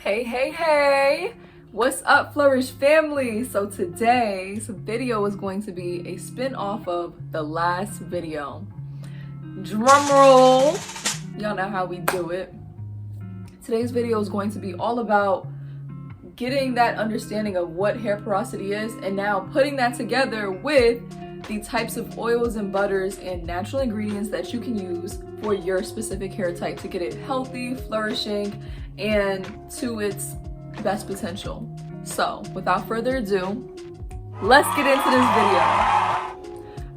Hey, what's up, Flourish family? So today's video is going to be a spin-off of the last video. Drum roll. Y'all know how we do it. Today's video is going to be all about getting that understanding of what hair porosity is and now putting that together with the types of oils and butters and natural ingredients that you can use for your specific hair type to get it healthy, flourishing, and to its best potential. So without further ado, let's get into this video.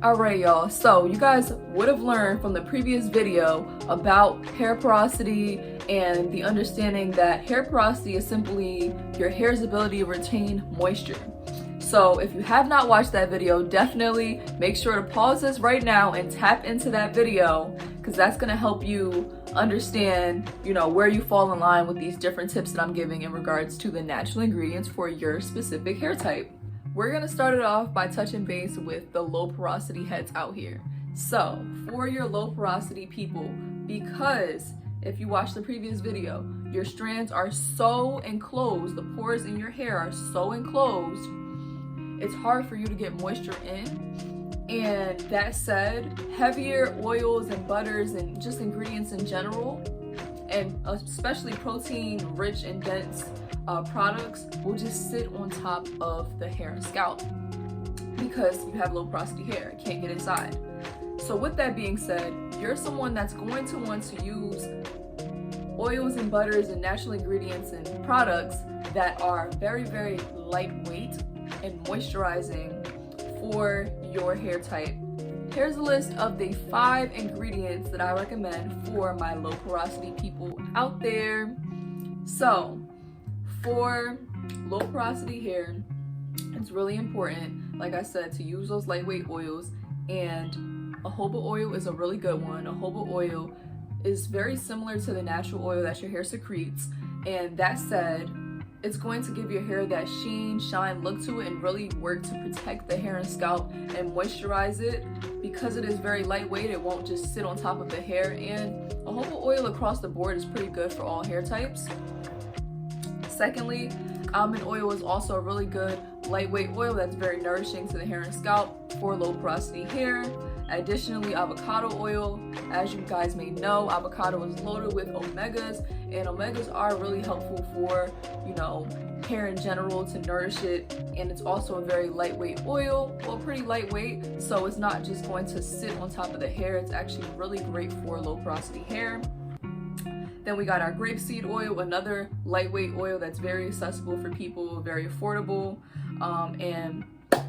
Alright y'all, so you guys would have learned from the previous video about hair porosity and the understanding that hair porosity is simply your hair's ability to retain moisture. So if you have not watched that video, definitely make sure to pause this right now and tap into that video, because that's going to help you understand, where you fall in line with these different tips that I'm giving in regards to the natural ingredients for your specific hair type. We're going to start it off by touching base with the low porosity heads out here. So for your low porosity people, because if you watch the previous video, your strands are so enclosed, the pores in your hair are so enclosed, it's hard for you to get moisture in. And that said, heavier oils and butters and just ingredients in general, and especially protein rich and dense products, will just sit on top of the hair and scalp because you have low porosity hair, it can't get inside. So with that being said, you're someone that's going to want to use oils and butters and natural ingredients and products that are very, very lightweight and moisturizing for your hair type. Here's a list of the 5 ingredients that I recommend for my low porosity people out there. So for low porosity hair, it's really important, like I said, to use those lightweight oils, and jojoba oil is a really good one. Jojoba oil is very similar to the natural oil that your hair secretes, and that said, it's going to give your hair that sheen, shine look to it and really work to protect the hair and scalp and moisturize it. Because it is very lightweight, it won't just sit on top of the hair, and jojoba oil across the board is pretty good for all hair types. Secondly, almond oil is also a really good lightweight oil that's very nourishing to the hair and scalp for low porosity hair. Additionally, avocado oil, as you guys may know, avocado is loaded with omegas, and omegas are really helpful for, hair in general, to nourish it. And it's also a very lightweight oil, well, pretty lightweight, so it's not just going to sit on top of the hair. It's actually really great for low porosity hair. Then we got our grapeseed oil, another lightweight oil that's very accessible for people, very affordable, and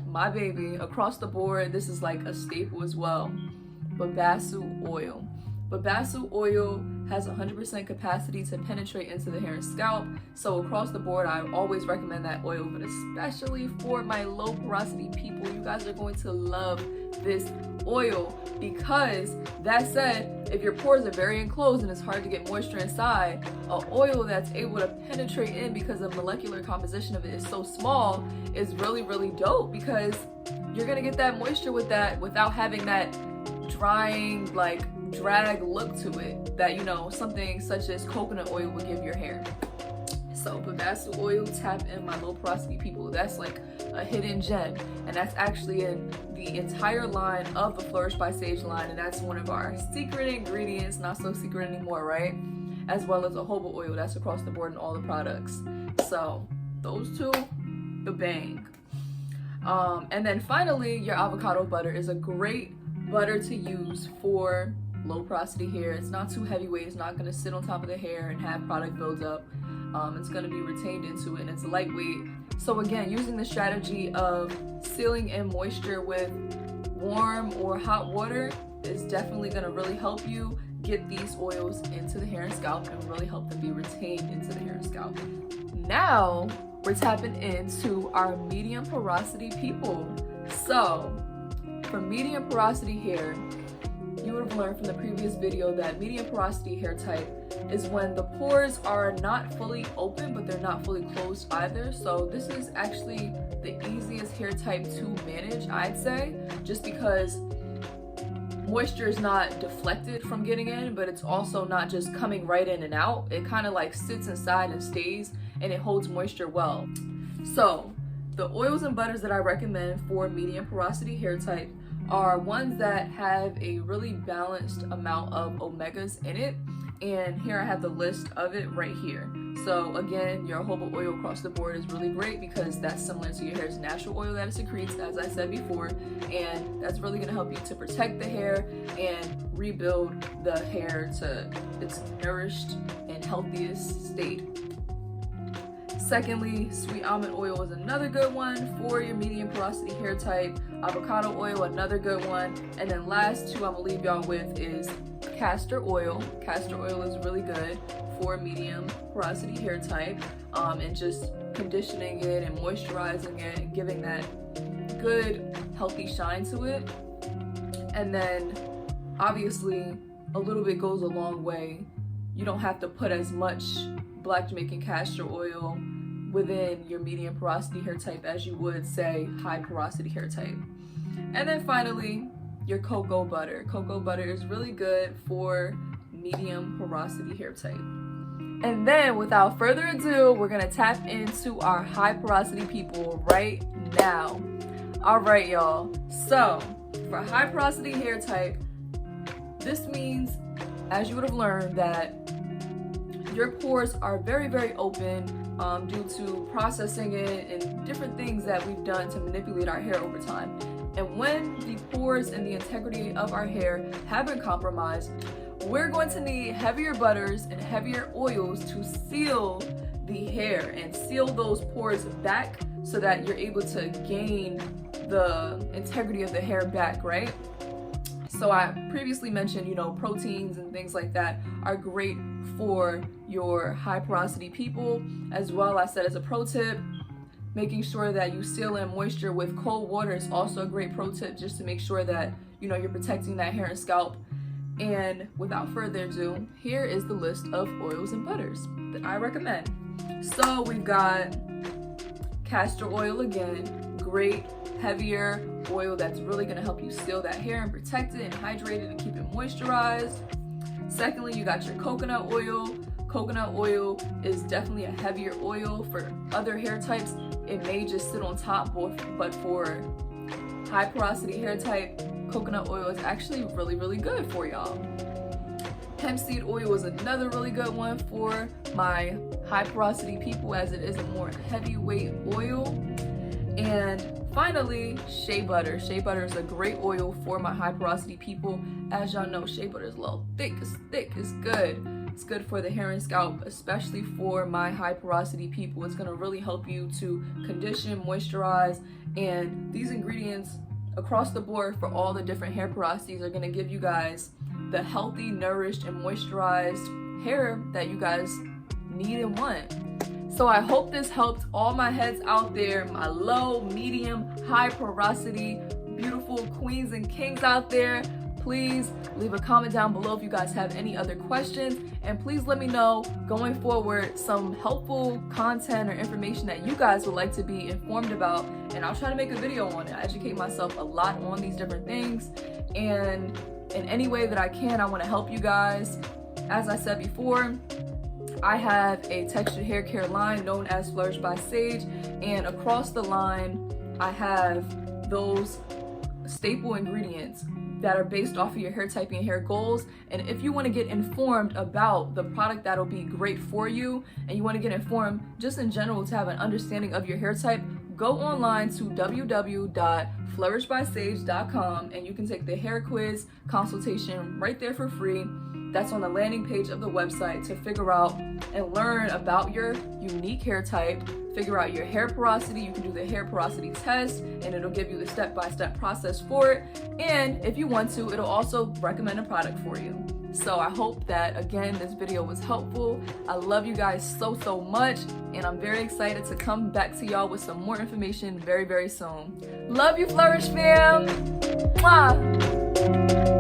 my baby, across the board, this is like a staple as well, babasu oil. Babasu oil has 100% capacity to penetrate into the hair and scalp, so across the board I always recommend that oil, but especially for my low porosity people, you guys are going to love this oil. Because that said, if your pores are very enclosed and it's hard to get moisture inside, an oil that's able to penetrate in because the molecular composition of it is so small is really, really dope, because you're gonna get that moisture with that without having that drying, drag look to it that something such as coconut oil would give your hair. So babasu oil, tap in, my low porosity people. That's like a hidden gem, and that's actually in the entire line of the Flourish by Sage line, and that's one of our secret ingredients, not so secret anymore, right? As well as jojoba oil, that's across the board in all the products. So those two, the bang. And then finally, your avocado butter is a great butter to use for low porosity hair. It's not too heavyweight, it's not going to sit on top of the hair and have product build up. It's going to be retained into it, and it's lightweight. So again, using the strategy of sealing in moisture with warm or hot water is definitely going to really help you get these oils into the hair and scalp and really help them be retained into the hair and scalp. Now we're tapping into our medium porosity people. So for medium porosity hair, you would have learned from the previous video that medium porosity hair type is when the pores are not fully open, but they're not fully closed either. So this is actually the easiest hair type to manage, I'd say, just because moisture is not deflected from getting in, but it's also not just coming right in and out. It kind of like sits inside and stays, and it holds moisture well. So the oils and butters that I recommend for medium porosity hair type are ones that have a really balanced amount of omegas in it. And here I have the list of it right here. So again, your jojoba oil across the board is really great because that's similar to your hair's natural oil that it secretes, as I said before, and that's really gonna help you to protect the hair and rebuild the hair to its nourished and healthiest state. Secondly, sweet almond oil is another good one for your medium porosity hair type. Avocado oil, another good one. And then last two I'm gonna leave y'all with is castor oil. Castor oil is really good for medium porosity hair type, and just conditioning it and moisturizing it and giving that good healthy shine to it. And then obviously a little bit goes a long way. You don't have to put as much black Jamaican castor oil within your medium porosity hair type as you would, say, high porosity hair type. And then finally, your cocoa butter. Cocoa butter is really good for medium porosity hair type. And then without further ado, we're gonna tap into our high porosity people right now. All right, y'all. So for high porosity hair type, this means, as you would have learned, that your pores are very, very open due to processing it and different things that we've done to manipulate our hair over time. And when the pores and the integrity of our hair have been compromised, we're going to need heavier butters and heavier oils to seal the hair and seal those pores back so that you're able to gain the integrity of the hair back, right? So I previously mentioned, proteins and things like that are great for your high porosity people. As well, I said as a pro tip, making sure that you seal in moisture with cold water is also a great pro tip, just to make sure that you're protecting that hair and scalp. And without further ado, here is the list of oils and butters that I recommend. So we've got castor oil, again, great heavier oil that's really going to help you seal that hair and protect it and hydrate it and keep it moisturized. Secondly, you got your coconut oil. Coconut oil is definitely a heavier oil. For other hair types, it may just sit on top, but for high porosity hair type, coconut oil is actually really, really good for y'all. Hemp seed oil is another really good one for my high porosity people, as it is a more heavyweight oil. And finally, shea butter. Shea butter is a great oil for my high porosity people. As y'all know, shea butter is a little thick, it's good. It's good for the hair and scalp, especially for my high porosity people. It's gonna really help you to condition, moisturize, and these ingredients across the board for all the different hair porosities are gonna give you guys the healthy, nourished, and moisturized hair that you guys need and want. So I hope this helped all my heads out there, my low, medium, high porosity, beautiful queens and kings out there. Please leave a comment down below if you guys have any other questions, and please let me know going forward some helpful content or information that you guys would like to be informed about, and I'll try to make a video on it. I educate myself a lot on these different things, and in any way that I can, I want to help you guys. As I said before, I have a textured hair care line known as Flourish by Sage, and across the line I have those staple ingredients that are based off of your hair type and hair goals. And if you want to get informed about the product that'll be great for you, and you want to get informed just in general to have an understanding of your hair type, go online to www.flourishbysage.com and you can take the hair quiz consultation right there for free. That's on the landing page of the website to figure out and learn about your unique hair type, figure out your hair porosity. You can do the hair porosity test and it'll give you the step-by-step process for it. And if you want to, it'll also recommend a product for you. So I hope that, again, this video was helpful. I love you guys so, so much, and I'm very excited to come back to y'all with some more information very, very soon. Love you, Flourish fam. Mwah.